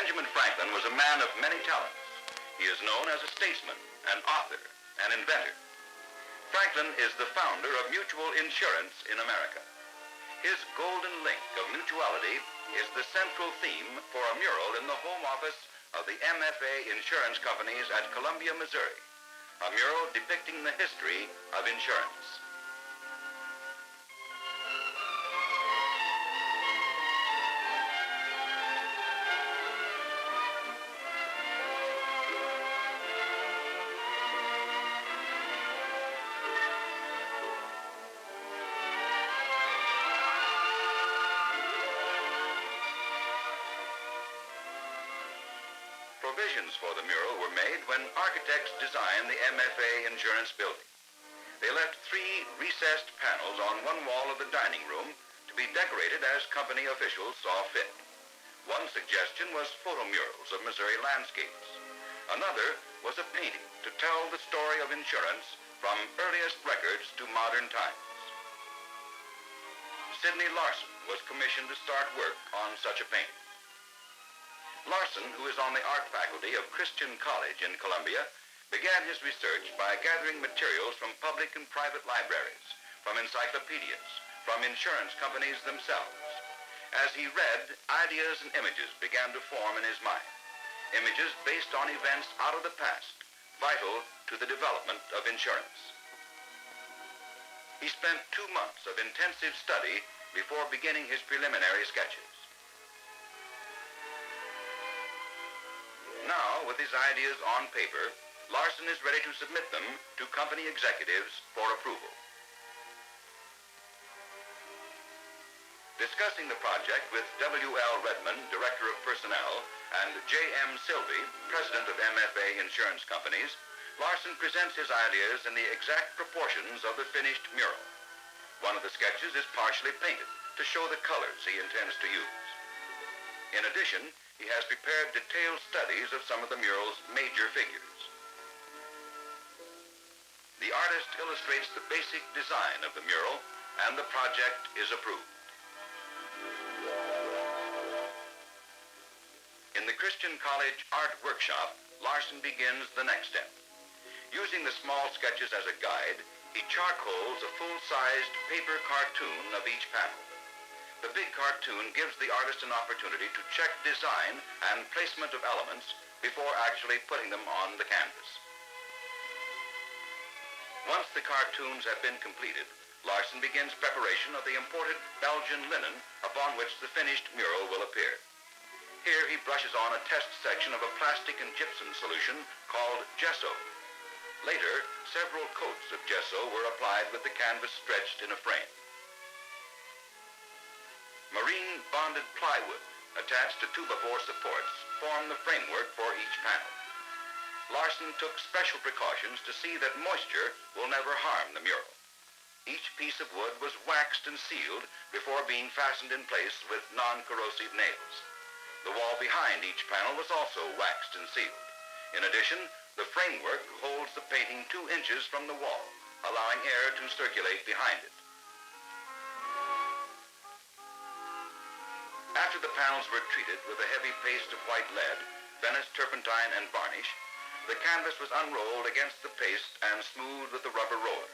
Benjamin Franklin was a man of many talents. He is known as a statesman, an author, an inventor. Franklin is the founder of mutual insurance in America. His golden link of mutuality is the central theme for a mural in the home office of the MFA Insurance Companies at Columbia, Missouri. A mural depicting the history of insurance. Provisions for the mural were made when architects designed the MFA Insurance building. They left 3 recessed panels on one wall of the dining room to be decorated as company officials saw fit. One suggestion was photo murals of Missouri landscapes. Another was a painting to tell the story of insurance from earliest records to modern times. Sidney Larson was commissioned to start work on such a painting. Larson, who is on the art faculty of Christian College in Columbia, began his research by gathering materials from public and private libraries, from encyclopedias, from insurance companies themselves. As he read, ideas and images began to form in his mind. Images based on events out of the past, vital to the development of insurance. He spent 2 months of intensive study before beginning his preliminary sketches. Now, with his ideas on paper, Larson is ready to submit them to company executives for approval. Discussing the project with W.L. Redmond, Director of Personnel, and J.M. Silvey, President of MFA Insurance Companies, Larson presents his ideas in the exact proportions of the finished mural. One of the sketches is partially painted to show the colors he intends to use. In addition, he has prepared detailed studies of some of the mural's major figures. The artist illustrates the basic design of the mural, and the project is approved. In the Christian College Art Workshop, Larson begins the next step. Using the small sketches as a guide, he charcoals a full-sized paper cartoon of each panel. The big cartoon gives the artist an opportunity to check design and placement of elements before actually putting them on the canvas. Once the cartoons have been completed, Larson begins preparation of the imported Belgian linen upon which the finished mural will appear. Here he brushes on a test section of a plastic and gypsum solution called gesso. Later, several coats of gesso were applied with the canvas stretched in a frame. Marine bonded plywood attached to 2x4 supports form the framework for each panel. Larson took special precautions to see that moisture will never harm the mural. Each piece of wood was waxed and sealed before being fastened in place with non-corrosive nails. The wall behind each panel was also waxed and sealed. In addition, the framework holds the painting 2 inches from the wall, allowing air to circulate behind it. After the panels were treated with a heavy paste of white lead, Venice turpentine, and varnish, the canvas was unrolled against the paste and smoothed with the rubber roller.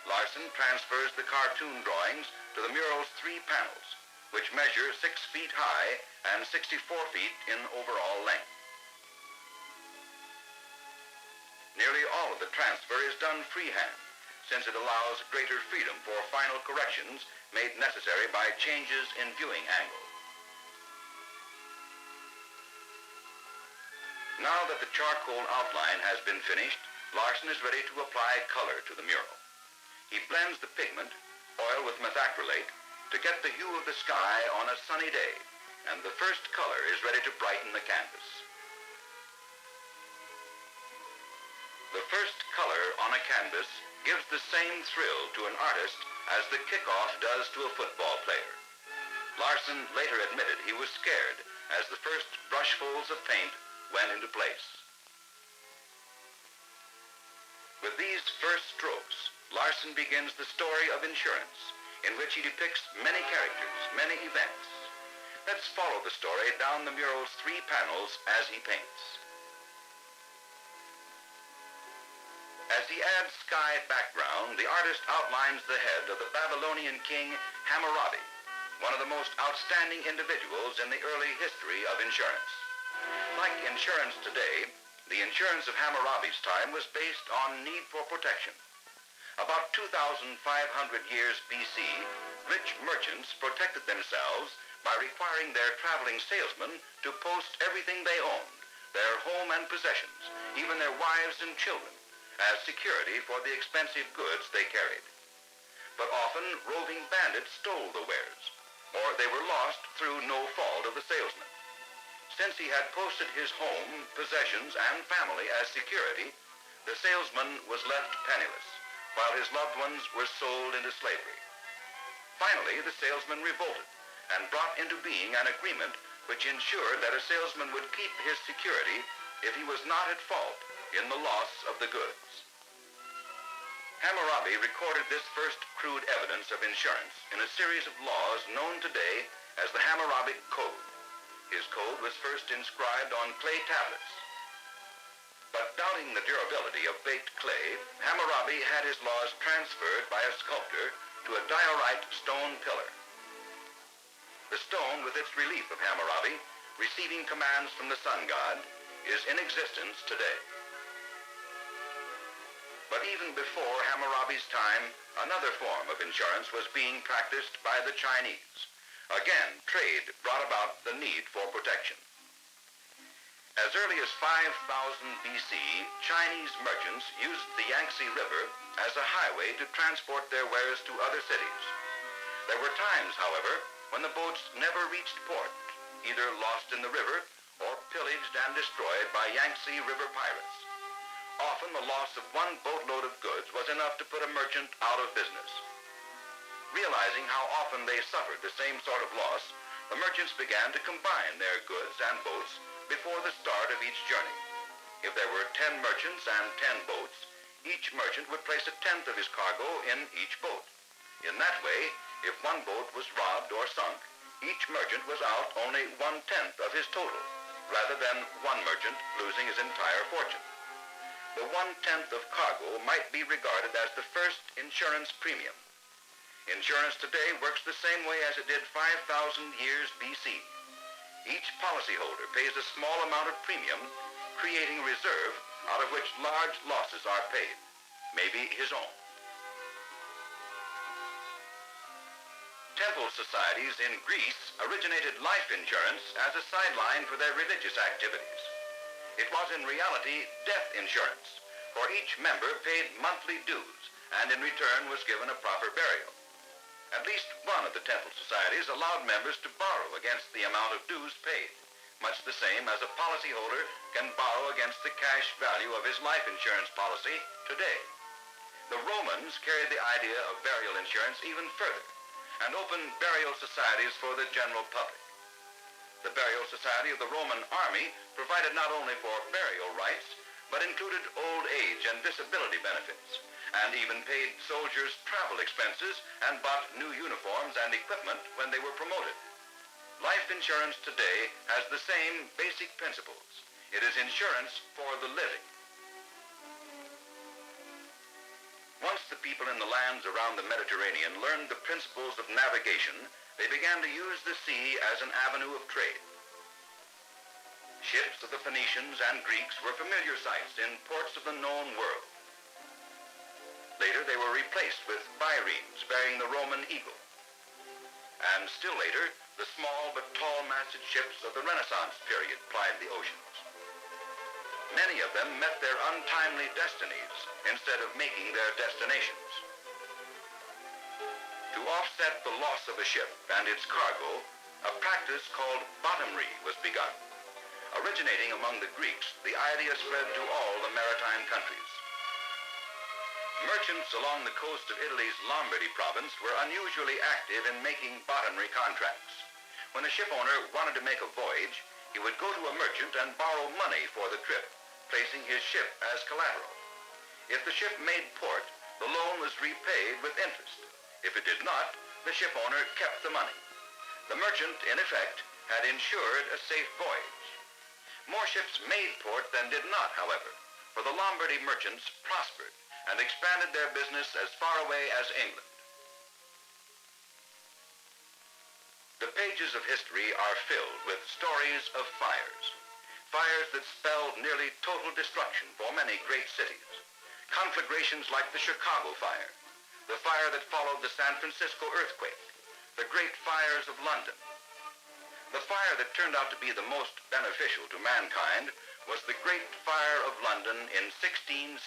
Larson transfers the cartoon drawings to the mural's 3 panels, which measure 6 feet high and 64 feet in overall length. Nearly all of the transfer is done freehand, since it allows greater freedom for final corrections made necessary by changes in viewing angle. Now that the charcoal outline has been finished, Larson is ready to apply color to the mural. He blends the pigment, oil with methacrylate, to get the hue of the sky on a sunny day, and the first color is ready to brighten the canvas. The first color on a canvas gives the same thrill to an artist as the kickoff does to a football player. Larson later admitted he was scared as the first brushfuls of paint went into place. With these first strokes, Larson begins the story of insurance, in which he depicts many characters, many events. Let's follow the story down the mural's 3 panels as he paints. As he adds sky background, the artist outlines the head of the Babylonian king Hammurabi, one of the most outstanding individuals in the early history of insurance. Like insurance today, the insurance of Hammurabi's time was based on need for protection. About 2,500 years BC, rich merchants protected themselves by requiring their traveling salesmen to post everything they owned, their home and possessions, even their wives and children, as security for the expensive goods they carried. But often, roving bandits stole the wares, or they were lost through no fault of the salesman. Since he had posted his home, possessions, and family as security, the salesman was left penniless, while his loved ones were sold into slavery. Finally, the salesman revolted and brought into being an agreement which ensured that a salesman would keep his security if he was not at fault in the loss of the goods. Hammurabi recorded this first crude evidence of insurance in a series of laws known today as the Hammurabic Code. His code was first inscribed on clay tablets. But doubting the durability of baked clay, Hammurabi had his laws transferred by a sculptor to a diorite stone pillar. The stone, with its relief of Hammurabi, receiving commands from the sun god, is in existence today. But even before Hammurabi's time, another form of insurance was being practiced by the Chinese. Again, trade brought about the need for protection. As early as 5000 BC, Chinese merchants used the Yangtze River as a highway to transport their wares to other cities. There were times, however, when the boats never reached port, either lost in the river or pillaged and destroyed by Yangtze River pirates. Often the loss of one boatload of goods was enough to put a merchant out of business. Realizing how often they suffered the same sort of loss, the merchants began to combine their goods and boats before the start of each journey. If there were 10 merchants and 10 boats, each merchant would place a tenth of his cargo in each boat. In that way, if one boat was robbed or sunk, each merchant was out only 1/10 of his total, rather than one merchant losing his entire fortune. The 1/10 of cargo might be regarded as the first insurance premium. Insurance today works the same way as it did 5,000 years BC. Each policyholder pays a small amount of premium, creating reserve out of which large losses are paid, maybe his own. Temple societies in Greece originated life insurance as a sideline for their religious activities. It was in reality death insurance, for each member paid monthly dues and in return was given a proper burial. At least one of the temple societies allowed members to borrow against the amount of dues paid, much the same as a policyholder can borrow against the cash value of his life insurance policy today. The Romans carried the idea of burial insurance even further and opened burial societies for the general public. The Burial Society of the Roman Army provided not only for burial rights, but included old age and disability benefits, and even paid soldiers' travel expenses and bought new uniforms and equipment when they were promoted. Life insurance today has the same basic principles. It is insurance for the living. Once the people in the lands around the Mediterranean learned the principles of navigation, they began to use the sea as an avenue of trade. Ships of the Phoenicians and Greeks were familiar sights in ports of the known world. Later, they were replaced with biremes bearing the Roman eagle. And still later, the small but tall-masted ships of the Renaissance period plied the oceans. Many of them met their untimely destinies instead of making their destinations. To offset the loss of a ship and its cargo, a practice called bottomry was begun. Originating among the Greeks, the idea spread to all the maritime countries. Merchants along the coast of Italy's Lombardy province were unusually active in making bottomry contracts. When a ship owner wanted to make a voyage, he would go to a merchant and borrow money for the trip, placing his ship as collateral. If the ship made port, the loan was repaid with interest. If it did not, the ship owner kept the money. The merchant, in effect, had ensured a safe voyage. More ships made port than did not, however, for the Lombardy merchants prospered and expanded their business as far away as England. The pages of history are filled with stories of fires. Fires that spelled nearly total destruction for many great cities. Conflagrations like the Chicago fire, the fire that followed the San Francisco earthquake, the great fires of London. The fire that turned out to be the most beneficial to mankind was the Great Fire of London in 1666.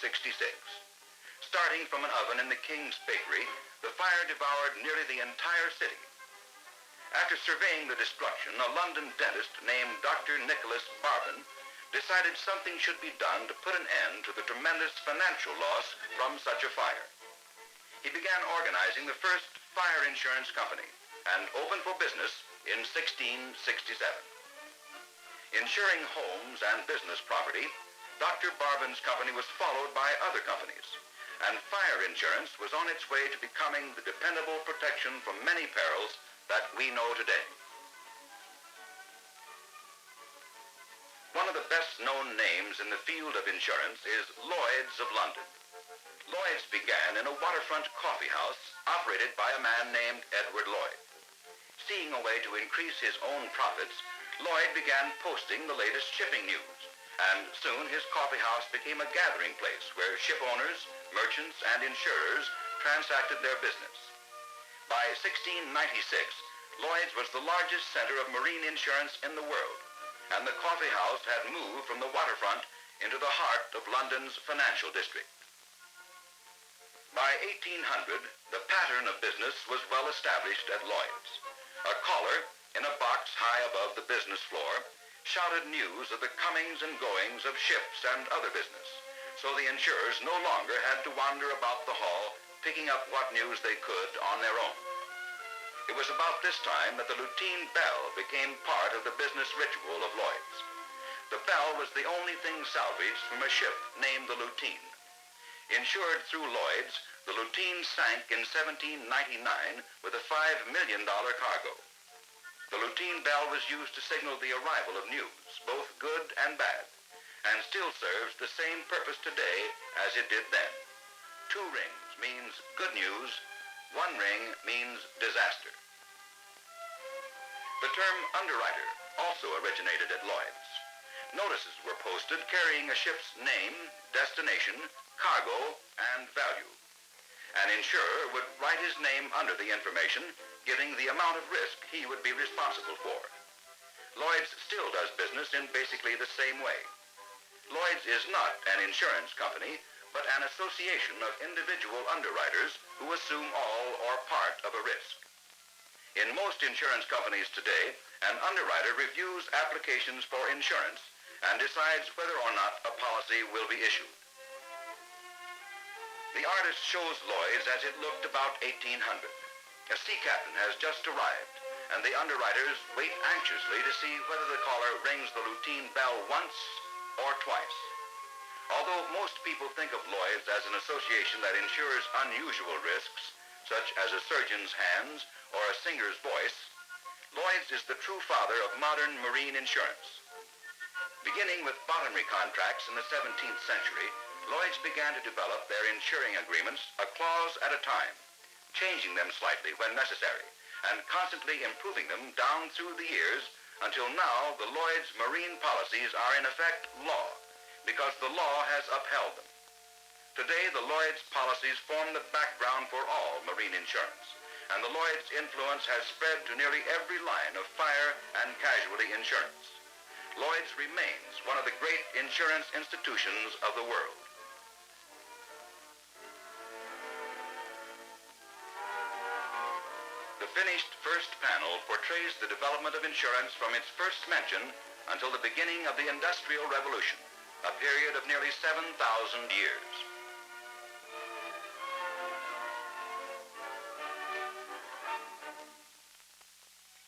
Starting from an oven in the King's Bakery, the fire devoured nearly the entire city. After surveying the destruction, a London dentist named Dr. Nicholas Barbin decided something should be done to put an end to the tremendous financial loss from such a fire. He began organizing the first fire insurance company and opened for business in 1667. Insuring homes and business property, Dr. Barbin's company was followed by other companies, and fire insurance was on its way to becoming the dependable protection from many perils that we know today. One of the best-known names in the field of insurance is Lloyd's of London. Lloyd's began in a waterfront coffee house operated by a man named Edward Lloyd. Seeing a way to increase his own profits, Lloyd began posting the latest shipping news, and soon his coffee house became a gathering place where ship owners, merchants, and insurers transacted their business. By 1696, Lloyd's was the largest center of marine insurance in the world, and the coffee house had moved from the waterfront into the heart of London's financial district. By 1800, the pattern of business was well established at Lloyd's. A caller, in a box high above the business floor, shouted news of the comings and goings of ships and other business, so the insurers no longer had to wander about the hall picking up what news they could on their own. It was about this time that the routine bell became part of the business ritual of Lloyd's. The bell was the only thing salvaged from a ship named the Lutine. Insured through Lloyd's, the Lutine sank in 1799 with a $5 million cargo. The Lutine bell was used to signal the arrival of news, both good and bad, and still serves the same purpose today as it did then. 2 rings means good news, 1 ring means disaster. The term underwriter also originated at Lloyd's. Notices were posted carrying a ship's name, destination, cargo, and value. An insurer would write his name under the information, giving the amount of risk he would be responsible for. Lloyd's still does business in basically the same way. Lloyd's is not an insurance company, but an association of individual underwriters who assume all or part of a risk. In most insurance companies today, an underwriter reviews applications for insurance and decides whether or not a policy will be issued. The artist shows Lloyd's as it looked about 1800. A sea captain has just arrived, and the underwriters wait anxiously to see whether the caller rings the routine bell once or twice. Although most people think of Lloyd's as an association that insures unusual risks, such as a surgeon's hands or a singer's voice, Lloyd's is the true father of modern marine insurance. Beginning with bottomry contracts in the 17th century, Lloyd's began to develop their insuring agreements a clause at a time, changing them slightly when necessary, and constantly improving them down through the years until now the Lloyd's marine policies are in effect law, because the law has upheld them. Today, the Lloyd's policies form the background for all marine insurance, and the Lloyd's influence has spread to nearly every line of fire and casualty insurance. Lloyd's remains one of the great insurance institutions of the world. The finished first panel portrays the development of insurance from its first mention until the beginning of the Industrial Revolution, a period of nearly 7,000 years.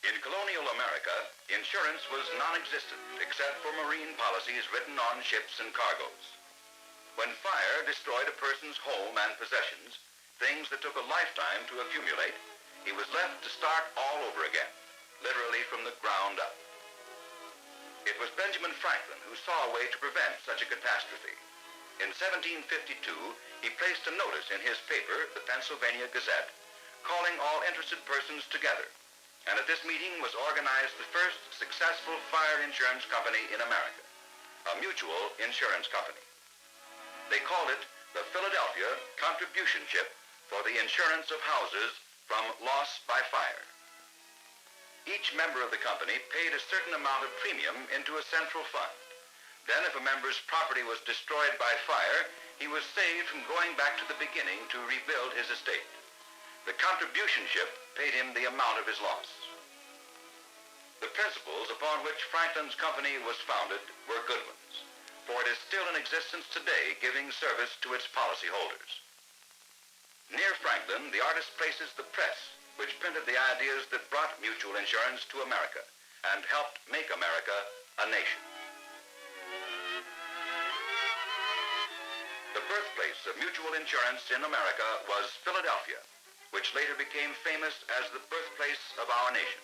In colonial America, insurance was non-existent except for marine policies written on ships and cargoes. When fire destroyed a person's home and possessions, things that took a lifetime to accumulate, he was left to start all over again, literally from the ground up. It was Benjamin Franklin who saw a way to prevent such a catastrophe. In 1752, he placed a notice in his paper, the Pennsylvania Gazette, calling all interested persons together. And at this meeting was organized the first successful fire insurance company in America, a mutual insurance company. They called it the Philadelphia Contributionship for the insurance of houses from loss by fire. Each member of the company paid a certain amount of premium into a central fund. Then, if a member's property was destroyed by fire, he was saved from going back to the beginning to rebuild his estate. The contributionship paid him the amount of his loss. The principles upon which Franklin's company was founded were good ones, for it is still in existence today, giving service to its policyholders. Near Franklin, the artist places the press, which printed the ideas that brought mutual insurance to America and helped make America a nation. The birthplace of mutual insurance in America was Philadelphia, which later became famous as the birthplace of our nation.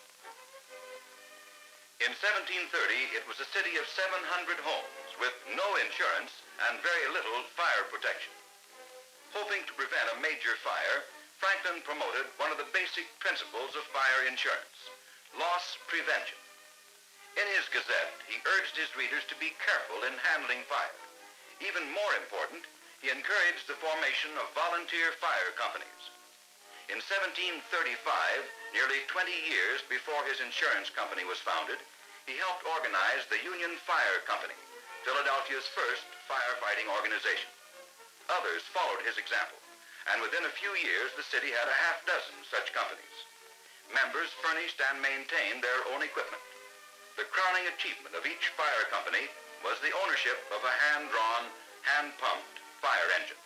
In 1730, it was a city of 700 homes with no insurance and very little fire protection. Hoping to prevent a major fire, Franklin promoted one of the basic principles of fire insurance, loss prevention. In his Gazette, he urged his readers to be careful in handling fire. Even more important, he encouraged the formation of volunteer fire companies. In 1735, nearly 20 years before his insurance company was founded, he helped organize the Union Fire Company, Philadelphia's first firefighting organization. Others followed his example, and within a few years, the city had a half dozen such companies. Members furnished and maintained their own equipment. The crowning achievement of each fire company was the ownership of a hand-drawn, hand-pumped fire engine.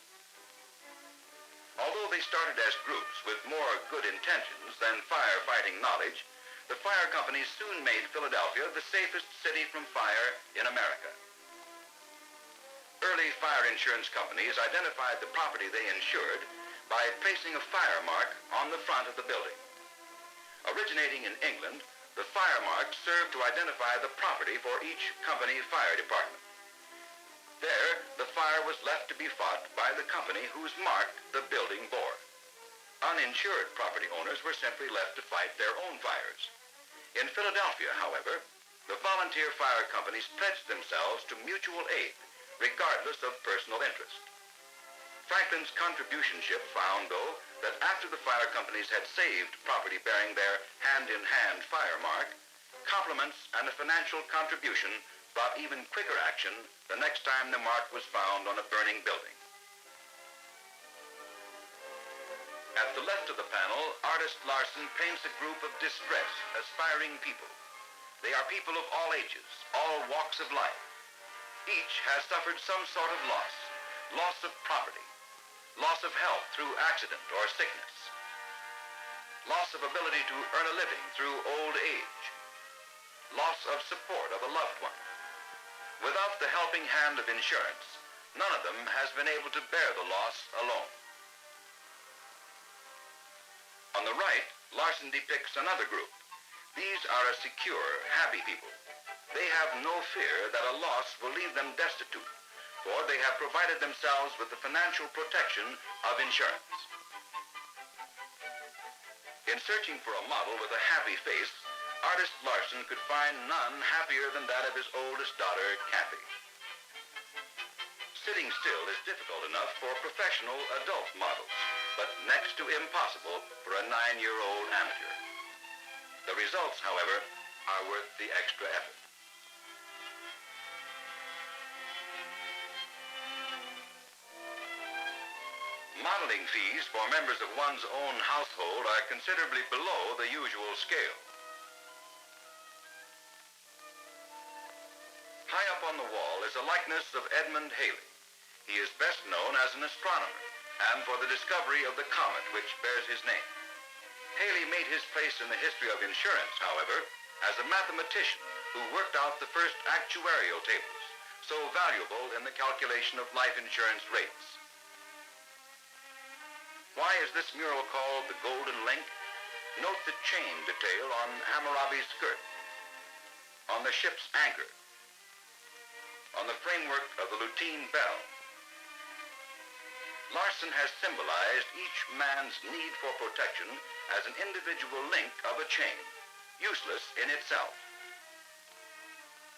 Although they started as groups with more good intentions than firefighting knowledge, the fire companies soon made Philadelphia the safest city from fire in America. Early fire insurance companies identified the property they insured by placing a fire mark on the front of the building. Originating in England, the fire mark served to identify the property for each company fire department. There, the fire was left to be fought by the company whose mark the building bore. Uninsured property owners were simply left to fight their own fires. In Philadelphia, however, the volunteer fire companies pledged themselves to mutual aid, regardless of personal interest. Franklin's contributionship found, though, that after the fire companies had saved property bearing their hand-in-hand fire mark, compliments and a financial contribution brought even quicker action the next time the mark was found on a burning building. At the left of the panel, artist Larson paints a group of distressed, aspiring people. They are people of all ages, all walks of life. Each has suffered some sort of loss, loss of property, loss of health through accident or sickness, loss of ability to earn a living through old age, loss of support of a loved one. Without the helping hand of insurance, none of them has been able to bear the loss alone. On the right, Larson depicts another group. These are a secure, happy people. They have no fear that a loss will leave them destitute, for they have provided themselves with the financial protection of insurance. In searching for a model with a happy face, artist Larson could find none happier than that of his oldest daughter, Kathy. Sitting still is difficult enough for professional adult models, but next to impossible for a 9-year-old amateur. The results, however, are worth the extra effort. Modeling fees for members of one's own household are considerably below the usual scale. High up on the wall is a likeness of Edmond Halley. He is best known as an astronomer and for the discovery of the comet which bears his name. Halley made his place in the history of insurance, however, as a mathematician who worked out the first actuarial tables, so valuable in the calculation of life insurance rates. Why is this mural called the Golden Link? Note the chain detail on Hammurabi's skirt, on the ship's anchor, on the framework of the lutein bell. Larson has symbolized each man's need for protection as an individual link of a chain, useless in itself.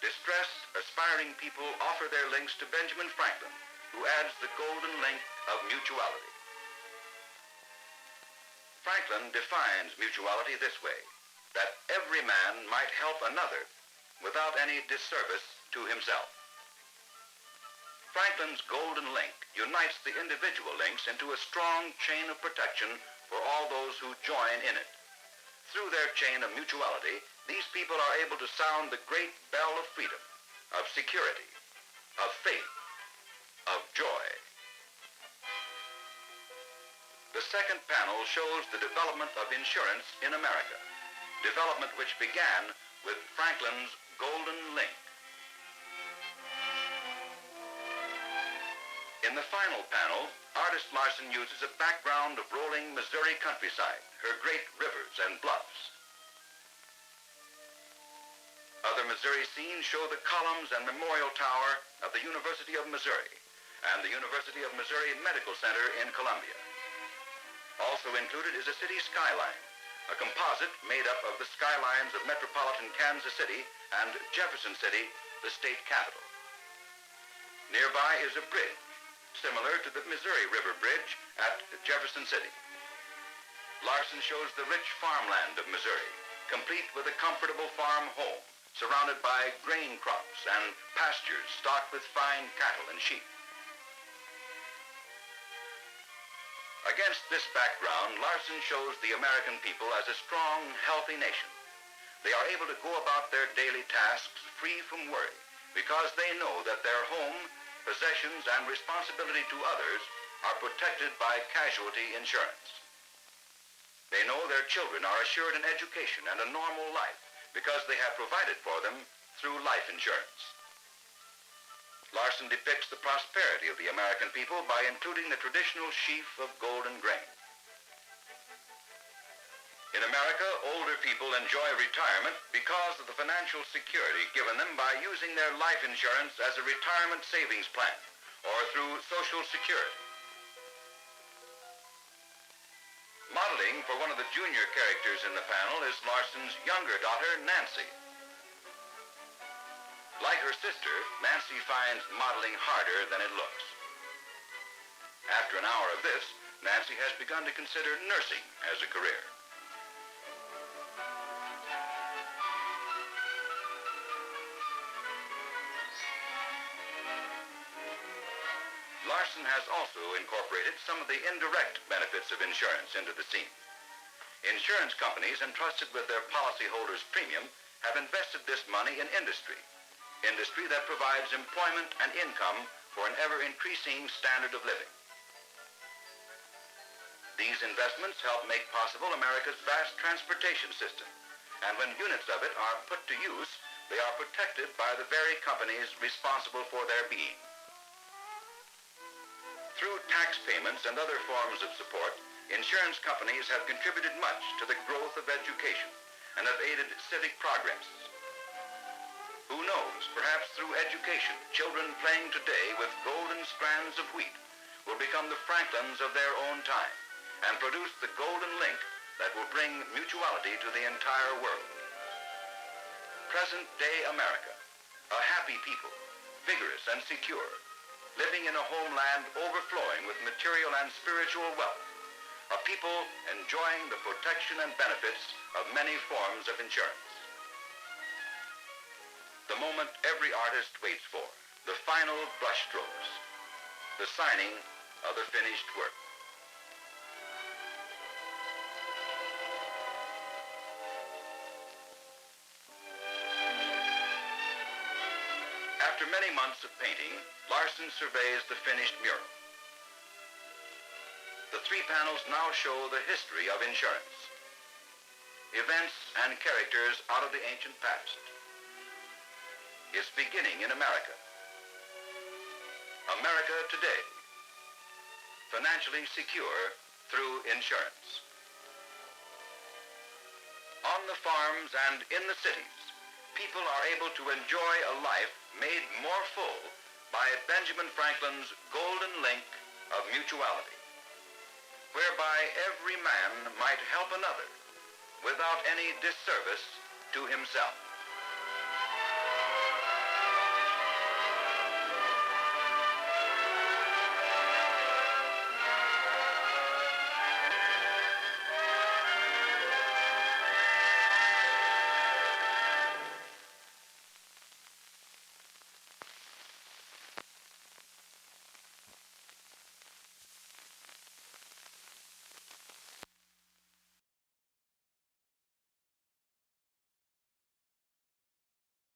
Distressed, aspiring people offer their links to Benjamin Franklin, who adds the golden link of mutuality. Franklin defines mutuality this way, that every man might help another without any disservice to himself. Franklin's golden link unites the individual links into a strong chain of protection for all those who join in it. Through their chain of mutuality, these people are able to sound the great bell of freedom, of security, of faith, of joy. The second panel shows the development of insurance in America, development which began with Franklin's golden link. In the final panel, artist Larson uses a background of rolling Missouri countryside, her great rivers and bluffs. Other Missouri scenes show the columns and memorial tower of the University of Missouri and the University of Missouri Medical Center in Columbia. Also included is a city skyline, a composite made up of the skylines of metropolitan Kansas City and Jefferson City, the state capital. Nearby is a bridge, similar to the Missouri River Bridge at Jefferson City. Larson shows the rich farmland of Missouri, complete with a comfortable farm home, surrounded by grain crops and pastures stocked with fine cattle and sheep. Against this background, Larson shows the American people as a strong, healthy nation. They are able to go about their daily tasks free from worry because they know that their home, possessions, and responsibility to others are protected by casualty insurance. They know their children are assured an education and a normal life because they have provided for them through life insurance. Larson depicts the prosperity of the American people by including the traditional sheaf of golden grain. In America, older people enjoy retirement because of the financial security given them by using their life insurance as a retirement savings plan or through Social Security. Modeling for one of the junior characters in the panel is Larson's younger daughter, Nancy. Like her sister, Nancy finds modeling harder than it looks. After an hour of this, Nancy has begun to consider nursing as a career. Larson has also incorporated some of the indirect benefits of insurance into the scene. Insurance companies entrusted with their policyholders' premium have invested this money in industry that provides employment and income for an ever-increasing standard of living. These investments help make possible America's vast transportation system, and when units of it are put to use, they are protected by the very companies responsible for their being. Through tax payments and other forms of support, insurance companies have contributed much to the growth of education and have aided civic progress. Who knows, perhaps through education, children playing today with golden strands of wheat will become the Franklins of their own time and produce the golden link that will bring mutuality to the entire world. Present-day America, a happy people, vigorous and secure, living in a homeland overflowing with material and spiritual wealth, a people enjoying the protection and benefits of many forms of insurance. The moment every artist waits for, the final brushstrokes, the signing of the finished work. After many months of painting, Larson surveys the finished mural. The three panels now show the history of insurance, events and characters out of the ancient past. Its beginning in America. America today, financially secure through insurance. on the farms and in the cities, people are able to enjoy a life made more full by Benjamin Franklin's golden link of mutuality, whereby every man might help another without any disservice to himself.